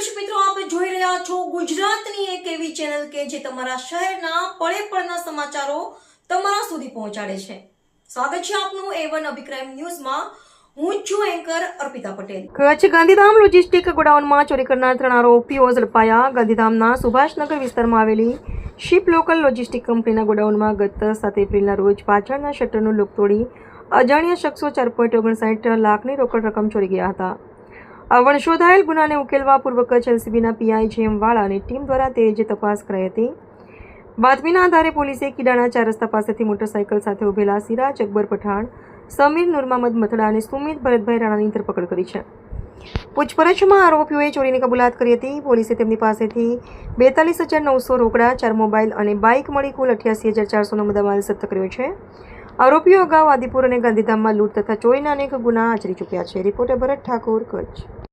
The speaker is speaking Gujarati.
દર્શક મિત્રો, આપ જોઈ રહ્યા છો ગુજરાતની એક એવી ચેનલ કે જે તમારા શહેરના પળે પળના સમાચારો તમારા સુધી પહોંચાડે છે. સ્વાગત છે આપનું A1 અભિક્રાઇમ ન્યૂઝમાં. હું છું એન્કર અર્પિતા પટેલ. કચ્છ ગાંધીધામ લોજિસ્ટિક ગોડાઉનમાં ચોરી કરનાર 3 આરોપીઓ ઝડપાયા. ગાંધીધામના સુભાષનગર વિસ્તારમાં આવેલી શિપ લોકલ લોજિસ્ટિક કંપનીના ગોડાઉનમાં ગત 7 એપ્રિલના રોજ પાછળના શટરનું લોક તોડી અજાણ્યા શખ્સો 4.59 લાખની રોકડ રકમ ચોરી ગયા હતા. વણશોધાયેલ ગુનાને ઉકેલવા પૂર્વ કચ્છ એલસીબીના પીઆઈ જેમ વાળાની ટીમ દ્વારા તેજ તપાસ કરાઈ હતી. બાતમીના આધારે પોલીસે કીડાના 4 રસ્તા પાસેથી મોટરસાઇકલ સાથે ઉભેલા સિરાજ અકબર પઠાણ, સમીર નુરમામદ મથડા અને સુમિત ભરતભાઈ રાણાની ધરપકડ કરી છે. પૂછપરછમાં આરોપીઓએ ચોરીની કબૂલાત કરી હતી. પોલીસે તેમની પાસેથી 42,900 રોકડા, 4 મોબાઈલ અને બાઇક મળી કુલ 88,400નો મુદ્દામાલ જપ્ત કર્યો છે. આરોપીઓ અગાઉ આદિપુર અને ગાંધીધામમાં લૂંટ તથા ચોરીના અનેક ગુના આચરી ચૂક્યા છે. રિપોર્ટર ભરત ઠાકોર, કચ્છ.